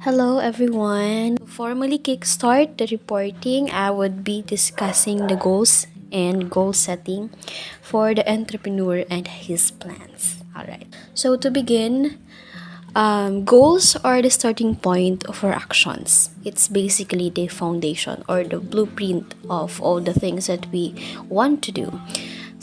Hello everyone. To formally kickstart the reporting, I would be discussing the goals and goal setting for the entrepreneur and his plans. Alright. So to begin, goals are the starting point of our actions. It's basically the foundation or the blueprint of all the things that we want to do.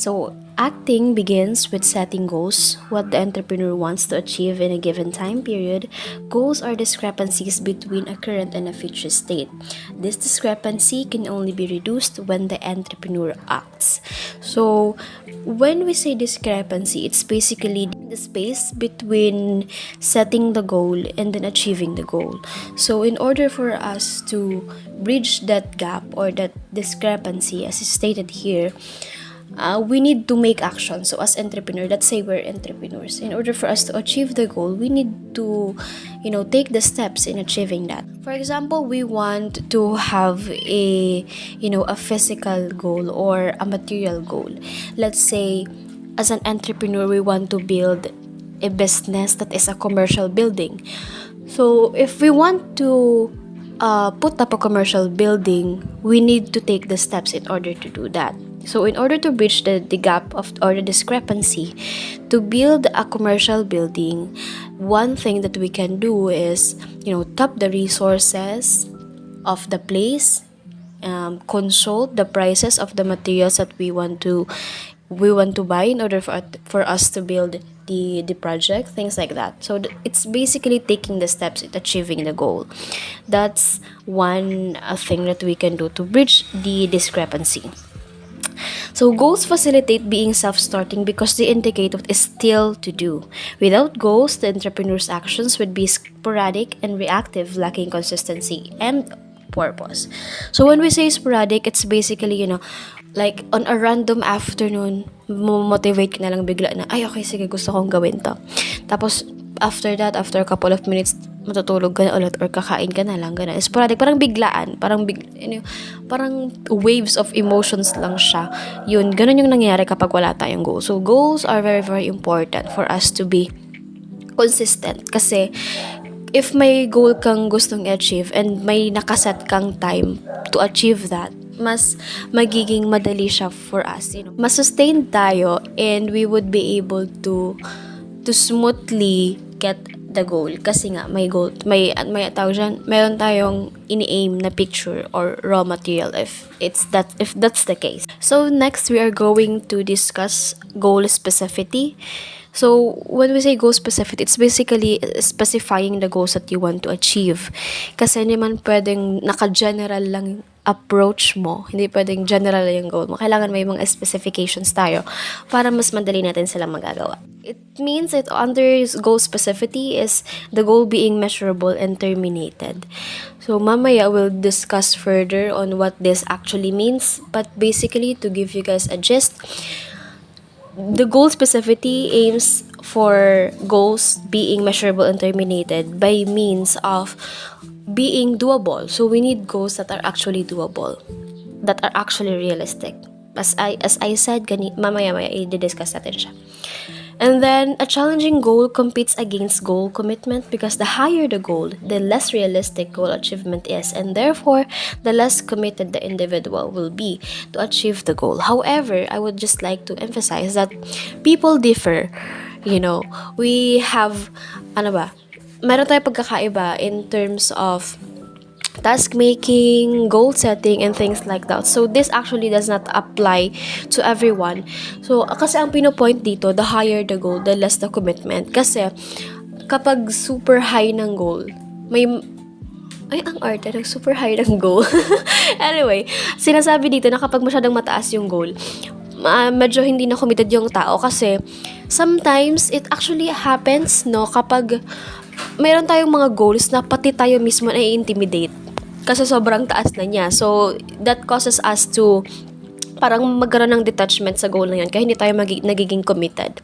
So, acting begins with setting goals, what the entrepreneur wants to achieve in a given time period. Goals are discrepancies between a current and a future state. This discrepancy can only be reduced when the entrepreneur acts. So, when we say discrepancy, it's basically the space between setting the goal and then achieving the goal. So, in order for us to bridge that gap or that discrepancy, as is stated here, we need to make action. So as entrepreneur, let's say we're entrepreneurs. In order for us to achieve the goal, we need to, take the steps in achieving that. For example, we want to have a physical goal or a material goal. Let's say, as an entrepreneur, we want to build a business that is a commercial building. So if we want to put up a commercial building, we need to take the steps in order to do that. So in order to bridge the gap of or the discrepancy, to build a commercial building, one thing that we can do is, tap the resources of the place, consult the prices of the materials that we want to buy in order for us to build the project, things like that. So it's basically taking the steps in achieving the goal. That's one thing that we can do to bridge the discrepancy. So goals facilitate being self-starting because they indicate what is still to do. Without goals, the entrepreneur's actions would be sporadic and reactive, lacking consistency and purpose. So when we say sporadic, it's basically, like on a random afternoon, motivate ka na lang bigla na, ay okay, sige, gusto kong gawin to. Tapos, after that, after a couple of minutes, matutulog ka na ulit or kakain ka na lang, gano'n. Sporadic, parang biglaan, parang waves of emotions lang siya. Yun, gano'n yung nangyayari kapag wala tayong goals. So, goals are very, very important for us to be consistent. Kasi, if may goal kang gustong i-achieve and may nakaset kang time to achieve that, mas magiging madali siya for us. Mas sustained tayo and we would be able to smoothly get the goal kasi nga may goal, may tawag dyan, meron tayong ini-aim na picture or raw material if that's the case. So next we are going to discuss goal specificity. So when we say goal specific, it's basically specifying the goals that you want to achieve. Kasi hindi man pwedeng naka-general lang approach mo. Hindi pwedeng general yung goal mo. Kailangan may mga specifications tayo para mas madali natin sila magagawa. It means that under goal specificity is the goal being measurable and terminated. So mamaya we'll discuss further on what this actually means. But basically, to give you guys a gist, the goal specificity aims for goals being measurable and terminated by means of being doable. So we need goals that are actually doable, that are actually realistic. As I said, mamaya i-discuss natin siya. And then, a challenging goal competes against goal commitment because the higher the goal, the less realistic goal achievement is, and therefore, the less committed the individual will be to achieve the goal. However, I would just like to emphasize that people differ. We have, meron tayong pagkakaiba in terms of task making, goal setting, and things like that. So this actually does not apply to everyone. So kasi ang pinopoint dito, the higher the goal, the less the commitment. Kasi kapag super high ng goal, ang arte ng super high ng goal. Anyway, sinasabi dito na kapag masyadong mataas yung goal, medyo hindi na committed yung tao kasi sometimes it actually happens, kapag mayroon tayong mga goals na pati tayo mismo na-intimidate kasi sobrang taas na niya. So, that causes us to parang magkaroon ng detachment sa goal na yun kaya hindi tayo nagiging committed.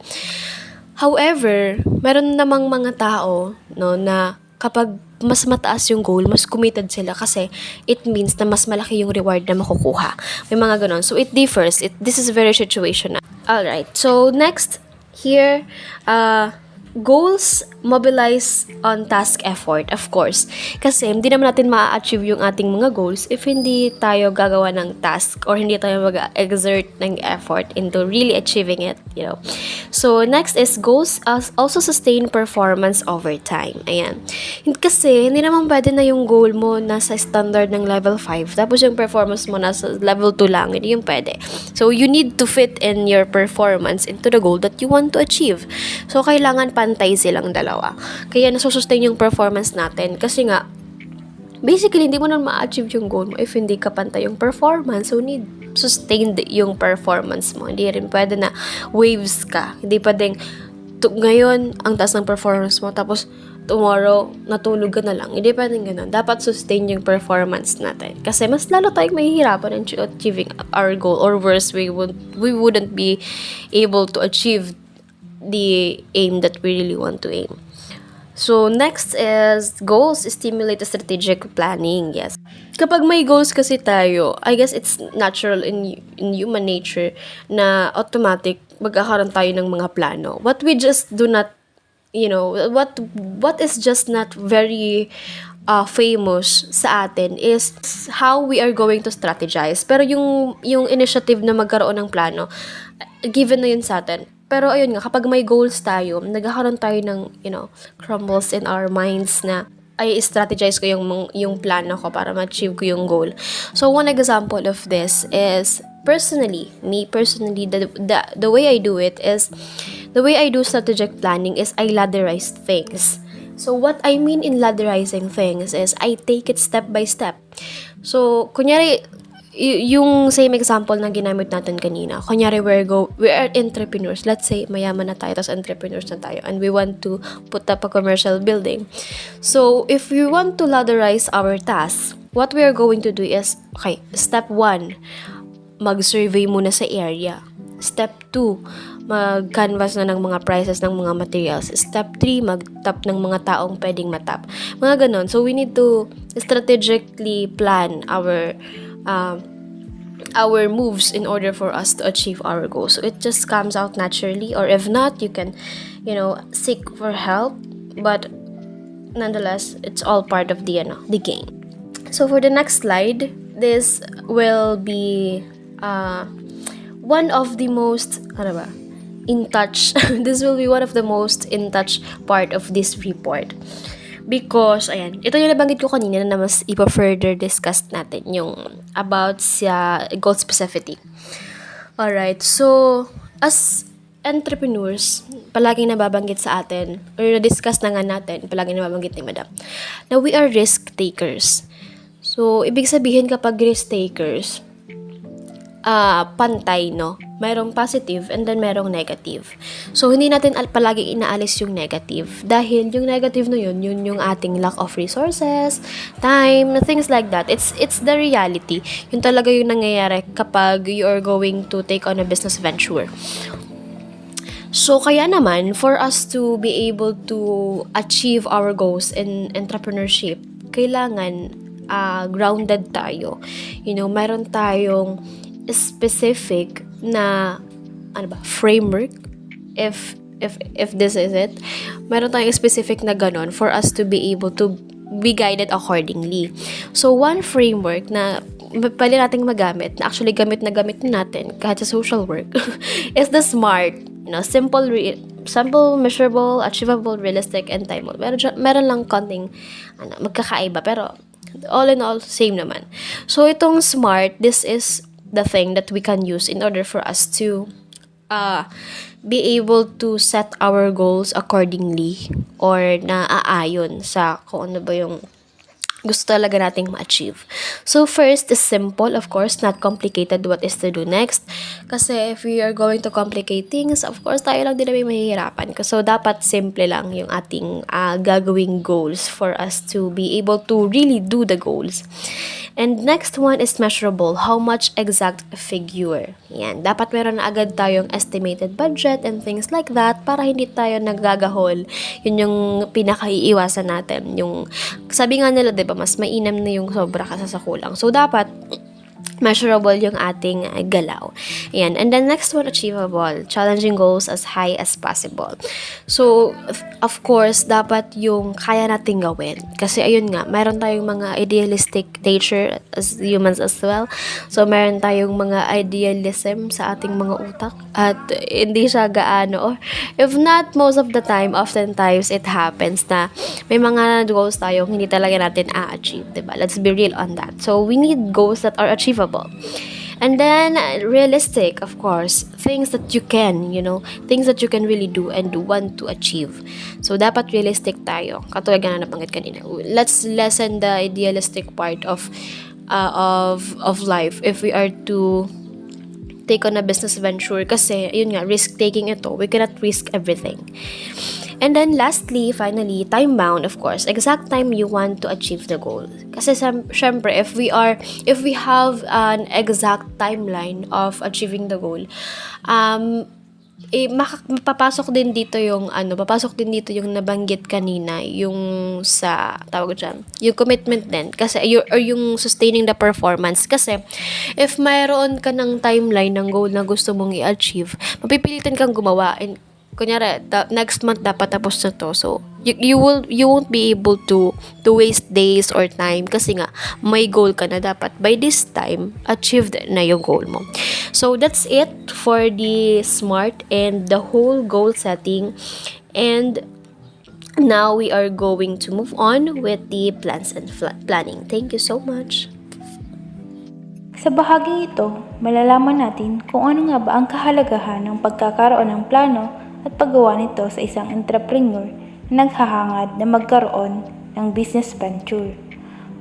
However, meron namang mga tao na kapag mas mataas yung goal, mas committed sila kasi it means na mas malaki yung reward na makukuha. May mga ganon. So, it differs. This is very situational. Alright. So, next, here, goals mobilize on task effort, of course. Kasi hindi naman natin ma-achieve yung ating mga goals if hindi tayo gagawa ng task or hindi tayo mag-exert ng effort into really achieving it, you know. So, next is goals also sustain performance over time. Ayan. Kasi, hindi naman pwede na yung goal mo nasa standard ng level 5, tapos yung performance mo nasa level 2 lang. Hindi yung pwede. So, you need to fit in your performance into the goal that you want to achieve. So, kailangan pantay silang dalawa. Kaya nasusustain yung performance natin. Kasi nga, basically, hindi mo na ma-achieve yung goal mo if hindi ka pantay yung performance. So, need sustained yung performance mo. Hindi rin pwede na waves ka. Hindi pwedeng ngayon, ang taas ng performance mo, tapos tomorrow, natulog ka na lang. Hindi pwedeng ganun. Dapat sustain yung performance natin. Kasi mas lalo tayong mahihirapan in achieving our goal, or worse, we wouldn't be able to achieve the aim that we really want to aim. So, next is goals stimulate strategic planning. Yes. Kapag may goals kasi tayo, I guess it's natural in human nature na automatic magkakaroon tayo ng mga plano. What we just do not, what is just not very famous sa atin is how we are going to strategize. Pero yung initiative na magkaroon ng plano, given na yun sa atin. Pero ayun nga, kapag may goals tayo, nagkakaroon tayo ng, crumbles in our minds na ay strategize ko yung plano ko para ma-achieve ko yung goal. So, one example of this is me personally, the way I do it is, the way I do strategic planning is I ladderize things. So, what I mean in ladderizing things is I take it step by step. So, kunyari, yung same example na ginamit natin kanina. Kunyari, we are entrepreneurs. Let's say, mayaman na tayo, tapos entrepreneurs na tayo, and we want to put up a commercial building. So, if we want to ladderize our tasks, what we are going to do is, okay, step 1, mag-survey muna sa area. Step 2, mag-canvas na ng mga prices ng mga materials. Step 3, mag-tap ng mga taong pwedeng matap. Mga ganon. So, we need to strategically plan our moves in order for us to achieve our goals. So, it just comes out naturally, or if not, you can, seek for help. But, nonetheless, it's all part of the game. So, for the next slide, this will be one of the most in touch this will be one of the most in touch part of this report, because ayan, ito yung nabanggit ko kanina na mas ipa-further discuss natin yung about sa goal specificity. Alright, so as entrepreneurs, palaging nababanggit sa atin, or na-discuss na nga natin, palaging nababanggit ni Madam, na we are risk takers. So, ibig sabihin kapag risk takers, pantay, no? Mayroong positive and then mayroong negative. So, hindi natin palagi inaalis yung negative. Dahil yung negative na yun yung ating lack of resources, time, things like that. It's the reality. Yun talaga yung nangyayari kapag you are going to take on a business venture. So, kaya naman, for us to be able to achieve our goals in entrepreneurship, kailangan grounded tayo. Mayroon tayong specific na framework, if this is it, meron tayong specific na ganon for us to be able to be guided accordingly. So, one framework na pwede nating magamit, na actually gamit na natin kahit sa social work, is the SMART. Simple, measurable, achievable, realistic, and timeable. Meron lang konting magkakaiba, pero all in all, same naman. So, itong SMART, this is the thing that we can use in order for us to be able to set our goals accordingly, or naaayon sa kung ano ba yung gusto talaga nating ma-achieve. So, first is simple, of course, not complicated. What is to do next? Kasi if we are going to complicate things, of course, tayo lang din namin mahihirapan. So, dapat simple lang yung ating gagawing goals for us to be able to really do the goals. And next one is measurable. How much exact figure? Yan. Dapat meron na agad tayong estimated budget and things like that para hindi tayo naggagahol. Yun yung pinakaiiwasan natin. Yung, sabi nga nila, diba, mas mainam na yung sobra kasa sa kulang. So, dapat measurable yung ating galaw. Ayan. And then next one, achievable. Challenging goals as high as possible. So, of course, dapat yung kaya nating gawin. Kasi ayun nga, meron tayong mga idealistic nature as humans as well. So, meron tayong mga idealism sa ating mga utak. At hindi siya gaano. Or if not, most of the time, oftentimes, it happens na may mga goals tayong hindi talaga natin a-achieve. Diba? Let's be real on that. So, we need goals that are achievable. And then, realistic, of course. Things that you can, things that you can really do and want to achieve. So, dapat realistic tayo. Katulad na nabanggit kanina. Let's lessen the idealistic part of life if we are to take on a business venture. Kasi, yun nga, risk-taking ito. We cannot risk everything. And then lastly, finally, time bound, of course. Exact time you want to achieve the goal. Kasi syempre, if we have an exact timeline of achieving the goal, papasok din dito yung nabanggit kanina, yung sa tawag dyan, yung commitment din kasi or yung sustaining the performance. Kasi if mayroon ka ng timeline ng goal na gusto mong i-achieve, mapipilitan kang gumawa. And kunyari, next month dapat tapos na to. So, you won't be able to waste days or time kasi nga, may goal ka na dapat. By this time, achieved na yung goal mo. So, that's it for the SMART and the whole goal setting. And now, we are going to move on with the plans and planning. Thank you so much. Sa bahaging ito, malalaman natin kung ano nga ba ang kahalagahan ng pagkakaroon ng plano at paggawa nito sa isang entrepreneur na naghahangad na magkaroon ng business venture.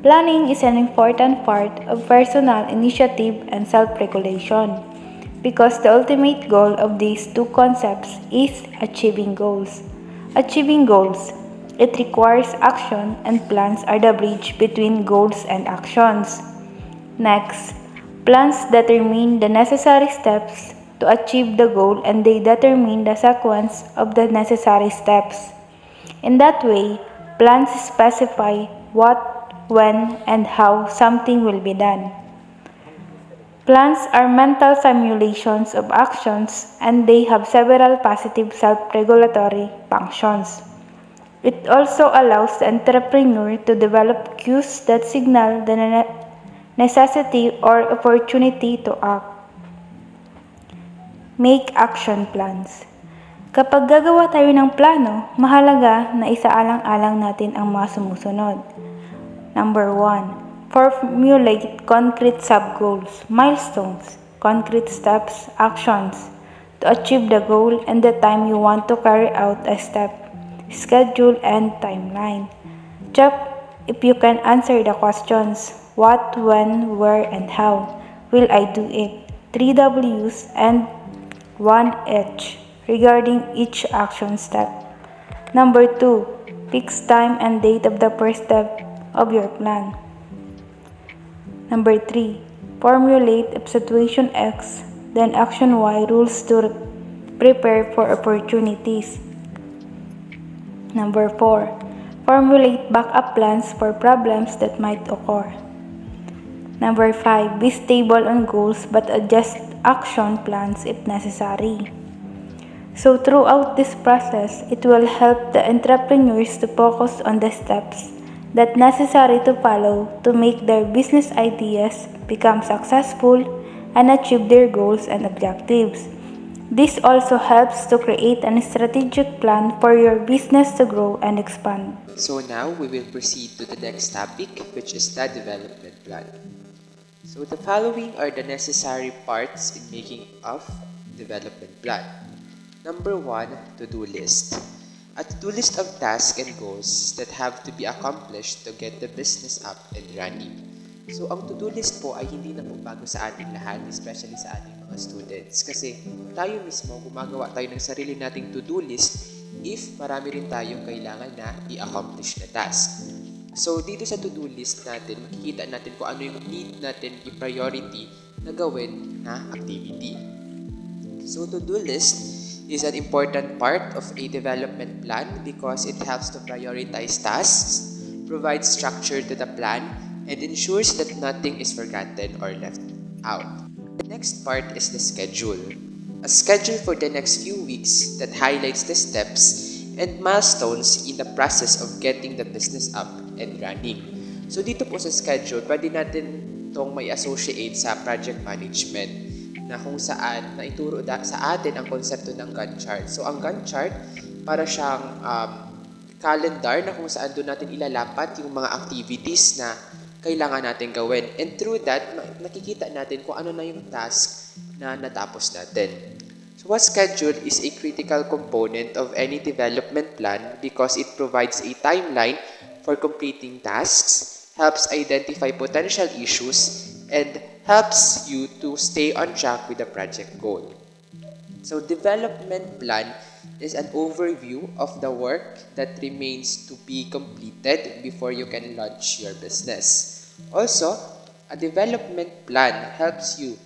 Planning is an important part of personal initiative and self-regulation because the ultimate goal of these two concepts is achieving goals. Achieving goals, it requires action, and plans are the bridge between goals and actions. Next, plans determine the necessary steps to achieve the goal, and they determine the sequence of the necessary steps. In that way, plans specify what, when, and how something will be done. Plans are mental simulations of actions, and they have several positive self-regulatory functions. It also allows the entrepreneur to develop cues that signal the necessity or opportunity to act. Make action plans. Kapag gagawa tayo ng plano, mahalaga na isaalang-alang natin ang mga sumusunod. Number 1. Formulate concrete sub-goals, milestones, concrete steps, actions to achieve the goal and the time you want to carry out a step, schedule, and timeline. Check if you can answer the questions: what, when, where, and how will I do it? 3 W's and 1 H regarding each action step. Number 2. Fix time and date of the first step of your plan. Number 3. Formulate if situation X, then action Y rules to prepare for opportunities. Number 4. Formulate backup plans for problems that might occur. Number 5. Be stable on goals but adjust action plans if necessary. So throughout this process, it will help the entrepreneurs to focus on the steps that necessary to follow to make their business ideas become successful and achieve their goals and objectives. This also helps to create a strategic plan for your business to grow and expand. So now we will proceed to the next topic, which is the development plan. So the following are the necessary parts in making a development plan. Number 1, to-do list. A to-do list of tasks and goals that have to be accomplished to get the business up and running. So ang to-do list po ay hindi na po bago sa ating lahat, especially sa ating mga students. Kasi tayo mismo gumagawa tayo ng sarili nating to-do list if marami rin tayong kailangan na i-accomplish na task. So, dito sa to-do list natin, makikita natin kung ano yung need natin i-priority na gawin na activity. So, to-do list is an important part of a development plan because it helps to prioritize tasks, provides structure to the plan, and ensures that nothing is forgotten or left out. The next part is the schedule. A schedule for the next few weeks that highlights the steps and milestones in the process of getting the business up and running. So dito po sa schedule, pwede natin itong may associate sa project management na kung saan naituro sa atin ang konsepto ng Gantt chart. So ang Gantt chart, para siyang calendar na kung saan doon natin ilalapat yung mga activities na kailangan natin gawin. And through that, nakikita natin kung ano na yung task na natapos natin. So a schedule is a critical component of any development plan because it provides a timeline for completing tasks, helps identify potential issues, and helps you to stay on track with the project goal. So development plan is an overview of the work that remains to be completed before you can launch your business. Also, a development plan helps you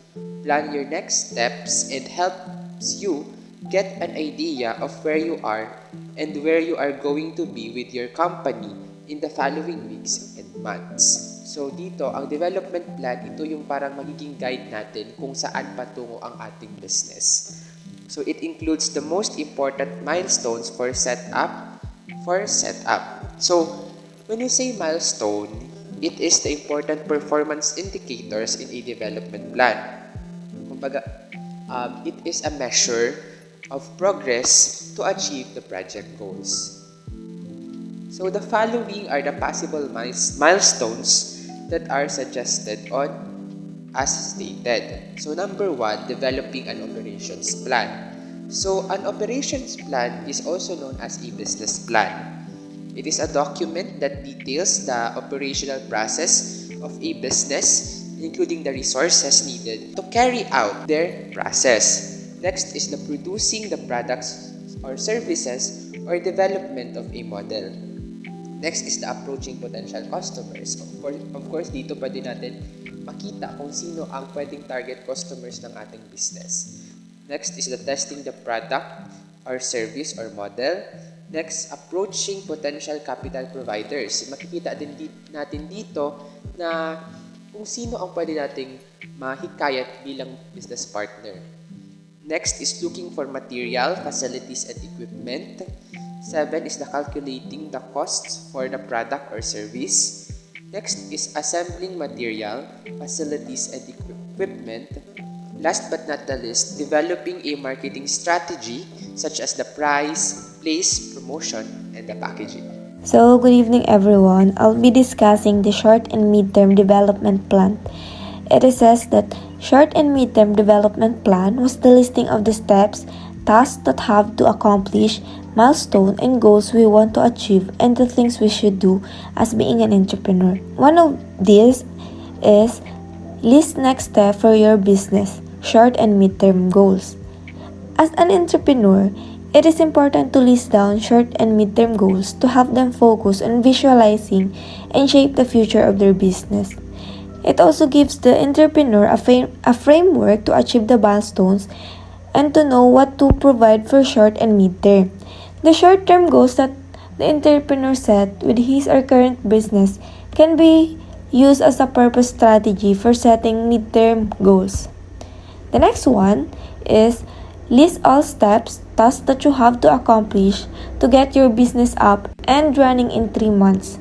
plan your next steps and helps you get an idea of where you are and where you are going to be with your company in the following weeks and months. So dito, ang development plan, ito yung parang magiging guide natin kung saan patungo ang ating business. So it includes the most important milestones for setup. So when you say milestone, it is the important performance indicators in a development plan. Kumbaga, it is a measure of progress to achieve the project goals. So the following are the possible milestones that are suggested on as stated. So number 1, developing an operations plan. So an operations plan is also known as a business plan. It is a document that details the operational process of a business, including the resources needed to carry out their process. Next is the producing the products or services or development of a model. Next is the approaching potential customers. Of course, dito pwede natin makita kung sino ang pwedeng target customers ng ating business. Next is the testing the product or service or model. Next, approaching potential capital providers. Makikita din natin dito na kung sino ang pwede nating mahikayat bilang business partner. Next is looking for material, facilities, and equipment. 7 is the calculating the costs for the product or service. Next is assembling material, facilities, and equipment. Last but not the least, developing a marketing strategy such as the price, place, promotion, and the packaging. So, good evening everyone. I'll be discussing the short and mid-term development plan. It says that short and mid-term development plan was the listing of the steps, tasks that have to accomplish, milestone and goals we want to achieve, and the things we should do as being an entrepreneur. One of these is list next step for your business, short and mid-term goals. As an entrepreneur, it is important to list down short and mid-term goals to have them focus on visualizing and shape the future of their business. It also gives the entrepreneur a framework to achieve the milestones and to know what to provide for short and mid-term. The short-term goals that the entrepreneur set with his or current business can be used as a purpose strategy for setting mid-term goals. The next one is list all steps, tasks that you have to accomplish to get your business up and running in 3 months.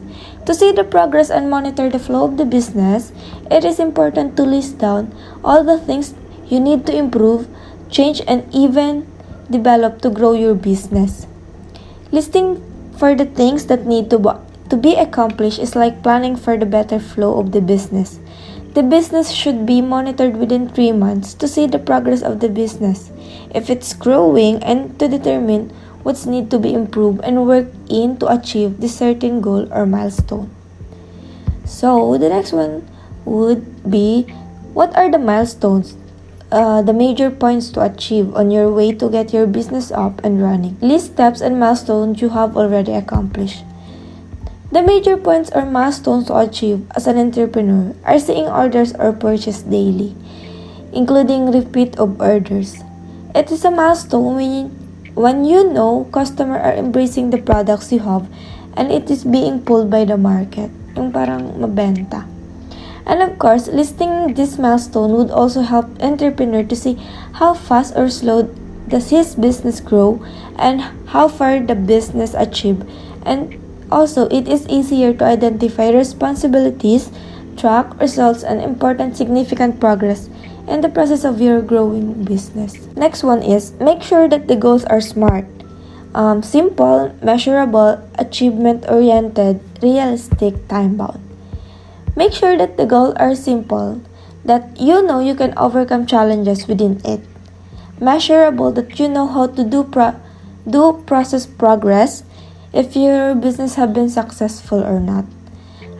To see the progress and monitor the flow of the business, it is important to list down all the things you need to improve, change, and even develop to grow your business. Listing for the things that need to be accomplished is like planning for the better flow of the business. The business should be monitored within 3 months to see the progress of the business, if it's growing, and to determine what's need to be improved and worked in to achieve this certain goal or milestone. So, the next one would be, what are the milestones? The major points to achieve on your way to get your business up and running. List steps and milestones you have already accomplished. The major points or milestones to achieve as an entrepreneur are seeing orders or purchase daily, including repeat of orders. It is a milestone when you know customers are embracing the products you have and it is being pulled by the market, yung parang mabenta. And of course, listing this milestone would also help entrepreneur to see how fast or slow does his business grow and how far the business achieve. And also, it is easier to identify responsibilities, track results, and important significant progress in the process of your growing business. Next one is make sure that the goals are smart. Simple, measurable, achievement-oriented, realistic, time-bound. Make sure that the goals are simple, that you know you can overcome challenges within it. Measurable, that you know how to do process progress if your business have been successful or not.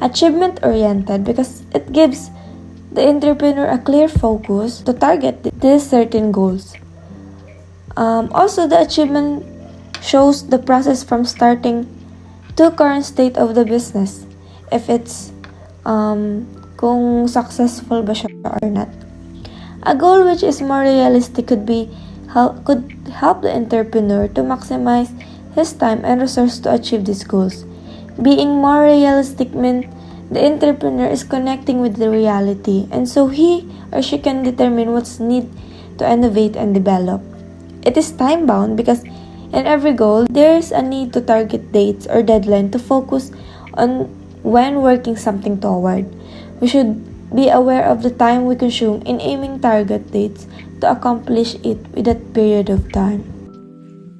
Achievement-oriented, because it gives the entrepreneur a clear focus to target these certain goals. Also, the achievement shows the process from starting to current state of the business. If it's kung successful ba siya or not. A goal which is more realistic could help the entrepreneur to maximize his time and resources to achieve these goals. Being more realistic means the entrepreneur is connecting with the reality, and so he or she can determine what's needed to innovate and develop. It is time bound because in every goal, there is a need to target dates or deadline to focus on when working something toward. We should be aware of the time we consume in aiming target dates to accomplish it with that period of time.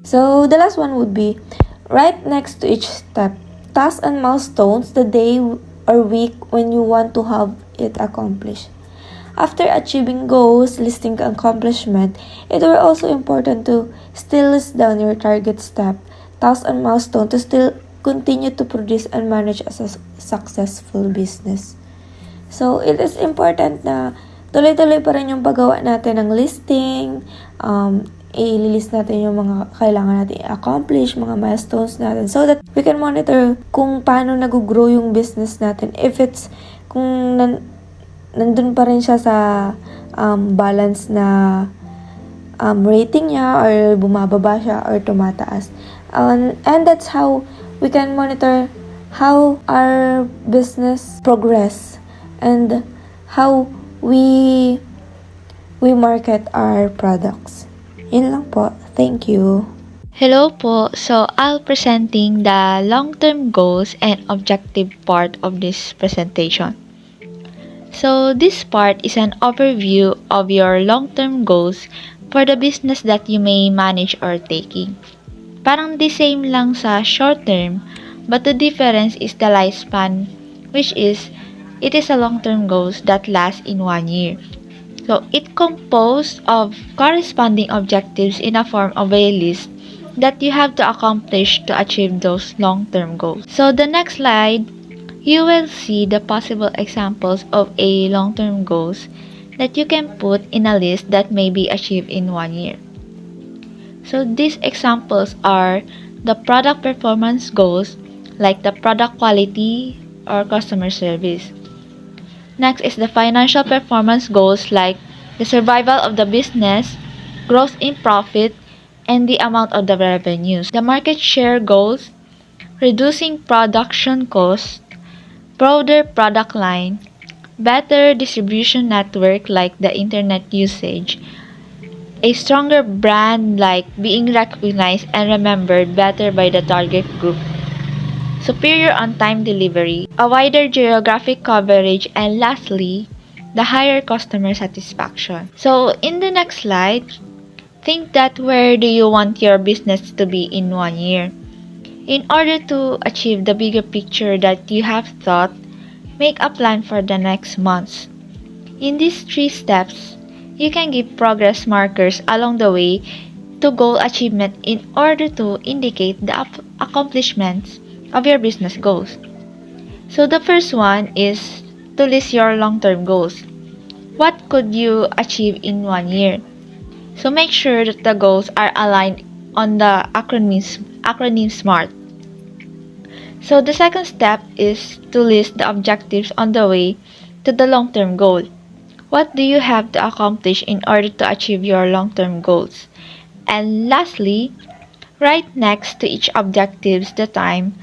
So the last one would be write next to each step tasks and milestones the day or week when you want to have it accomplished. After achieving goals, listing accomplishment, it will also important to still list down your target step, tasks and milestone to still continue to produce and manage a successful business. So, it is important na tuloy-tuloy pa rin yung paggawa natin ng listing, i-list natin yung mga kailangan natin i-accomplish, mga milestones natin so that we can monitor kung paano nag-grow yung business natin. If it's, kung nandun pa rin siya sa balance na rating niya or bumababa siya or tumataas. And that's how we can monitor how our business progress and how we market our products. Yun lang po. Thank you. Hello po. So, I'll presenting the long-term goals and objective part of this presentation. So, this part is an overview of your long-term goals for the business that you may manage or taking. Parang the same lang sa short-term, but the difference is the lifespan, which is, it is a long-term goals that last in 1 year. So, it composed of corresponding objectives in a form of a list that you have to accomplish to achieve those long-term goals. So, the next slide, you will see the possible examples of a long-term goals that you can put in a list that may be achieved in 1 year. So, these examples are the product performance goals like the product quality or customer service. Next is the financial performance goals like the survival of the business, growth in profit, and the amount of the revenues. The market share goals, reducing production costs, broader product line, better distribution network like the internet usage, a stronger brand like being recognized and remembered better by the target group, superior on-time delivery, a wider geographic coverage, and lastly, the higher customer satisfaction. So, in the next slide, think that where do you want your business to be in 1 year? In order to achieve the bigger picture that you have thought, make a plan for the next months. In these 3 steps, you can give progress markers along the way to goal achievement in order to indicate the accomplishments of your business goals. So the first one is to list your long-term goals. What could you achieve in 1 year? So make sure that the goals are aligned on the acronym SMART. So the second step is to list the objectives on the way to the long-term goal. What do you have to accomplish in order to achieve your long-term goals? And lastly, write next to each objectives the time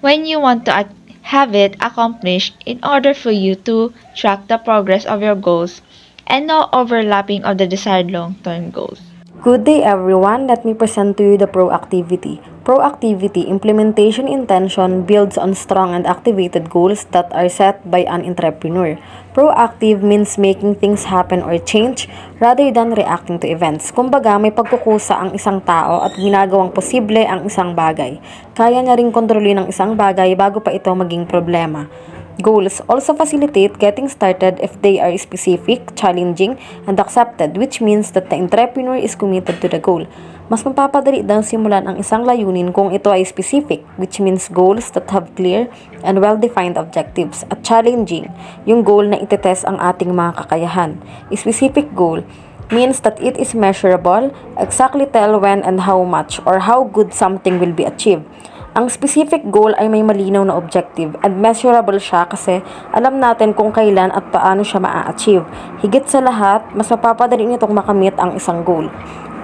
when you want to have it accomplished in order for you to track the progress of your goals and no overlapping of the desired long-term goals. Good day everyone, let me present to you the proactivity. Proactivity implementation intention builds on strong and activated goals that are set by an entrepreneur. Proactive means making things happen or change rather than reacting to events. Kumbaga, may pagkukusa ang isang tao at ginagawang posible ang isang bagay. Kaya niya ring kontrolin ang isang bagay bago pa ito maging problema. Goals also facilitate getting started if they are specific, challenging, and accepted, which means that the entrepreneur is committed to the goal. Mas mapapadali daw simulan ang isang layunin kung ito ay specific, which means goals that have clear and well-defined objectives. At challenging, yung goal na itetest ang ating mga kakayahan. A specific goal means that it is measurable, exactly tell when and how much or how good something will be achieved. Ang specific goal ay may malinaw na objective and measurable siya kasi alam natin kung kailan at paano siya maa-achieve. Higit sa lahat, mas mapapadali nitong makamit ang isang goal.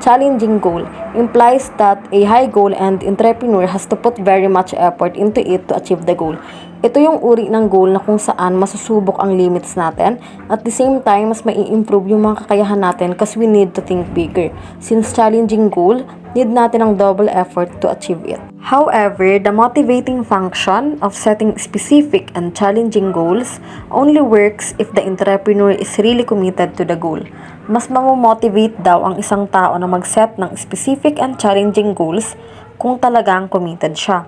Challenging goal implies that a high goal and entrepreneur has to put very much effort into it to achieve the goal. Ito yung uri ng goal na kung saan masusubok ang limits natin at the same time mas mai-improve yung mga kakayahan natin kasi we need to think bigger. Since challenging goal, need natin ang double effort to achieve it. However, the motivating function of setting specific and challenging goals only works if the entrepreneur is really committed to the goal. Mas mamomotivate daw ang isang tao na mag-set ng specific and challenging goals kung talagang committed siya.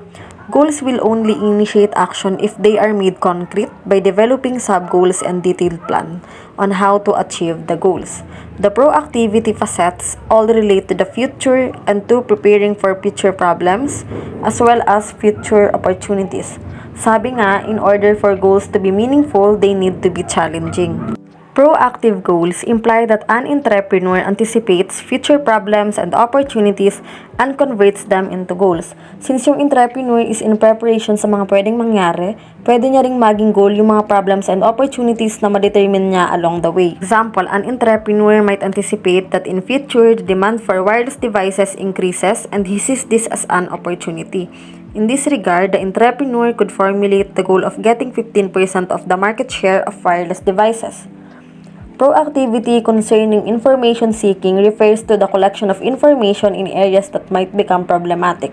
Goals will only initiate action if they are made concrete by developing sub-goals and detailed plan on how to achieve the goals. The proactivity facets all relate to the future and to preparing for future problems as well as future opportunities. Sabi nga, in order for goals to be meaningful, they need to be challenging. Proactive goals imply that an entrepreneur anticipates future problems and opportunities and converts them into goals. Since yung entrepreneur is in preparation sa mga pwedeng mangyari, pwede niya ring maging goal yung mga problems and opportunities na ma-determine niya along the way. Example, an entrepreneur might anticipate that in future, the demand for wireless devices increases and he sees this as an opportunity. In this regard, the entrepreneur could formulate the goal of getting 15% of the market share of wireless devices. Proactivity concerning information seeking refers to the collection of information in areas that might become problematic.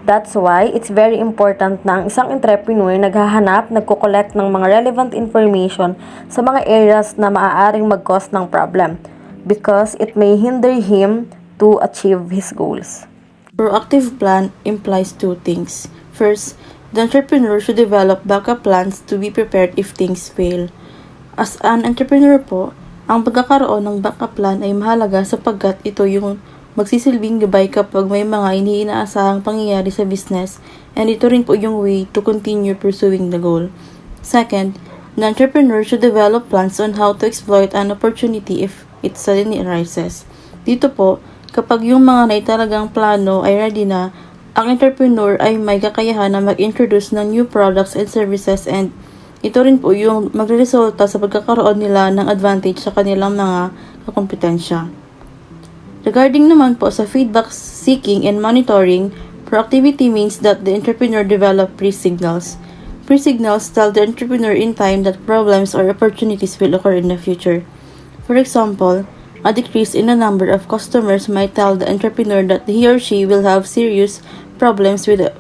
That's why it's very important na ang isang entrepreneur naghahanap, nagko-collect ng mga relevant information sa mga areas na maaaring mag-cause ng problem because it may hinder him to achieve his goals. Proactive plan implies two things. First, the entrepreneur should develop backup plans to be prepared if things fail. As an entrepreneur po, ang pagkakaroon ng backup plan ay mahalaga sapagkat ito yung magsisilbing gabay kapag may mga hindi inaasahang pangyayari sa business and ito rin po yung way to continue pursuing the goal. Second, the entrepreneur should develop plans on how to exploit an opportunity if it suddenly arises. Dito po, kapag yung mga naitalagang plano ay ready na, ang entrepreneur ay may kakayahan na mag-introduce ng new products and services and ito rin po yung magreresulta sa pagkakaroon nila ng advantage sa kanilang mga kakompetensya. Regarding naman po sa feedback seeking and monitoring, proactivity means that the entrepreneur develop pre-signals. Pre-signals tell the entrepreneur in time that problems or opportunities will occur in the future. For example, a decrease in the number of customers might tell the entrepreneur that he or she will have serious problems with the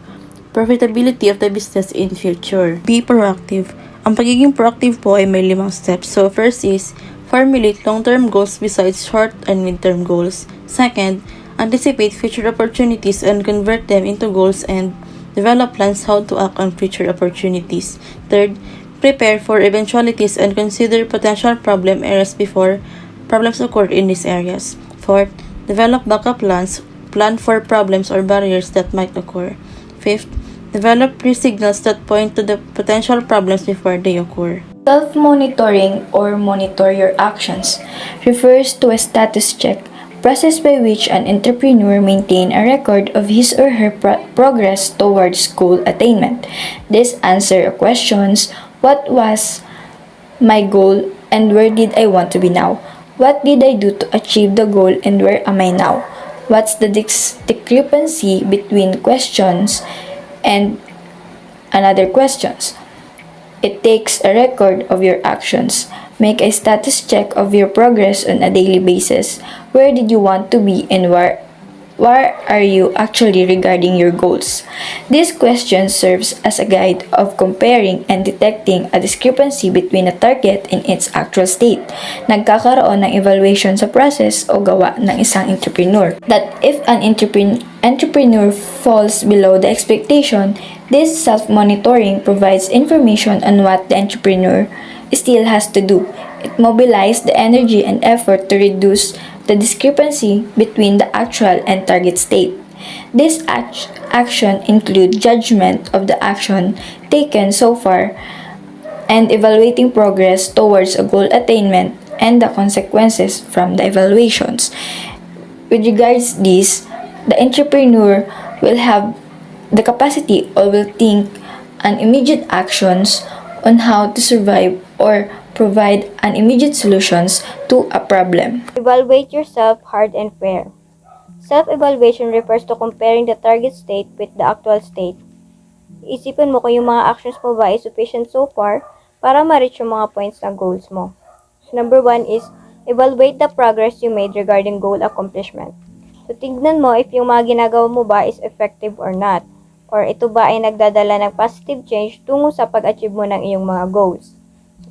profitability of the business in future. Be proactive. Ang pagiging proactive po ay may 5 steps. So, first is, formulate long-term goals besides short and mid-term goals. Second, anticipate future opportunities and convert them into goals and develop plans how to act on future opportunities. Third, prepare for eventualities and consider potential problem areas before problems occur in these areas. Fourth, develop backup plans, plan for problems or barriers that might occur. Fifth, develop pre-signals that point to the potential problems before they occur. Self-monitoring or monitor your actions refers to a status check process by which an entrepreneur maintain a record of his or her progress towards goal attainment. This answer questions: what was my goal and where did I want to be now? What did I do to achieve the goal and where am I now? What's the discrepancy between questions and another questions? It takes a record of your actions. Make a status check of your progress on a daily basis. Where did you want to be and where are you actually regarding your goals? This question serves as a guide of comparing and detecting a discrepancy between a target and its actual state. Nagkakaroon ng evaluation sa process o gawa ng isang entrepreneur. That if an entrepreneur falls below the expectation, this self-monitoring provides information on what the entrepreneur still has to do. It mobilizes the energy and effort to reduce the discrepancy between the actual and target state. This action include judgment of the action taken so far and evaluating progress towards a goal attainment and the consequences from the evaluations. With regards this, the entrepreneur will have the capacity or will think an immediate actions on how to survive or provide an immediate solutions to a problem. Evaluate yourself hard and fair. Self-evaluation refers to comparing the target state with the actual state. Isipin mo kung yung mga actions mo ba is sufficient so far para ma-reach yung mga points na goals mo. So, number 1 is evaluate the progress you made regarding goal accomplishment. So, tignan mo if yung mga ginagawa mo ba is effective or not. Or ito ba ay nagdadala ng positive change tungo sa pag-achieve mo ng iyong mga goals.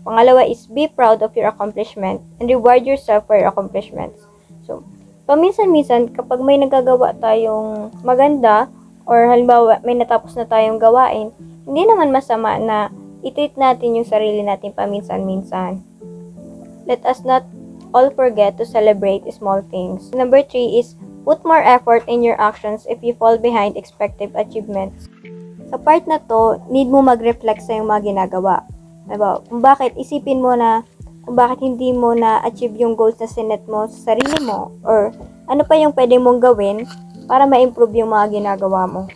Pangalawa is be proud of your accomplishment and reward yourself for your accomplishments. So, paminsan-minsan kapag may nagagawa tayong maganda or halimbawa may natapos na tayong gawain, hindi naman masama na i-treat natin yung sarili natin paminsan-minsan. Let us not all forget to celebrate small things. Number 3 is put more effort in your actions if you fall behind expected achievements. Sa part na to, need mo mag-reflect sa yung mga ginagawa. Diba? Kung bakit, isipin mo na kung bakit hindi mo na-achieve yung goals na sinet mo sa sarili mo or ano pa yung pwede mong gawin para ma-improve yung mga ginagawa mo.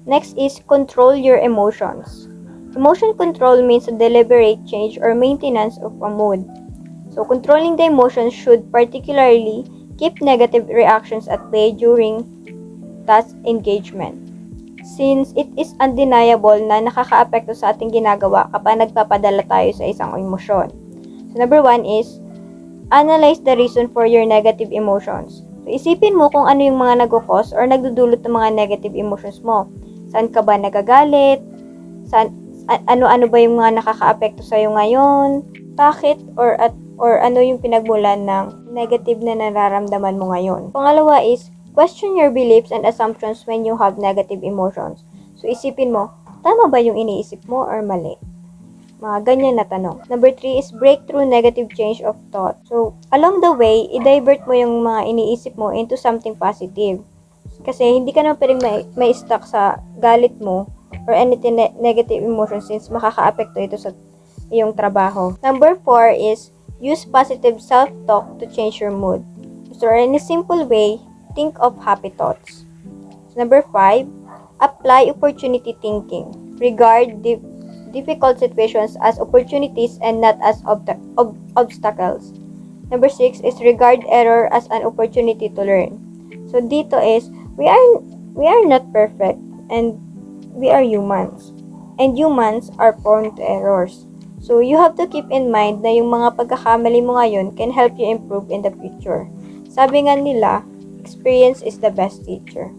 Next is control your emotions. Emotion control means a deliberate change or maintenance of a mood. So, controlling the emotions should particularly keep negative reactions at bay during task engagement. Since it is undeniable na nakakaapekto sa ating ginagawa kapag nagpapadala tayo sa isang emosyon. So, number 1 is, analyze the reason for your negative emotions. So, isipin mo kung ano yung mga nag-cause or nagdudulot ng mga negative emotions mo. Saan ka ba nagagalit? Ano-ano ba yung mga nakakaapekto sa'yo ngayon? Bakit? Or ano yung pinagmulan ng negative na nararamdaman mo ngayon? Pangalawa is, question your beliefs and assumptions when you have negative emotions. So, isipin mo, tama ba yung iniisip mo or mali? Mga ganyan na tanong. Number 3 is break through negative change of thought. So, along the way, i-divert mo yung mga iniisip mo into something positive. Kasi hindi ka naman pwedeng may stuck sa galit mo or anything negative emotion since makaka-apekto ito sa iyong trabaho. Number 4 is use positive self-talk to change your mood. So, in a simple way, think of happy thoughts. Number 5, apply opportunity thinking. Regard difficult situations as opportunities and not as obstacles. Number 6 is regard error as an opportunity to learn. So dito is we are not perfect and we are humans. And humans are prone to errors. So you have to keep in mind na yung mga pagkakamali mo ngayon can help you improve in the future. Sabi nga nila, experience is the best teacher.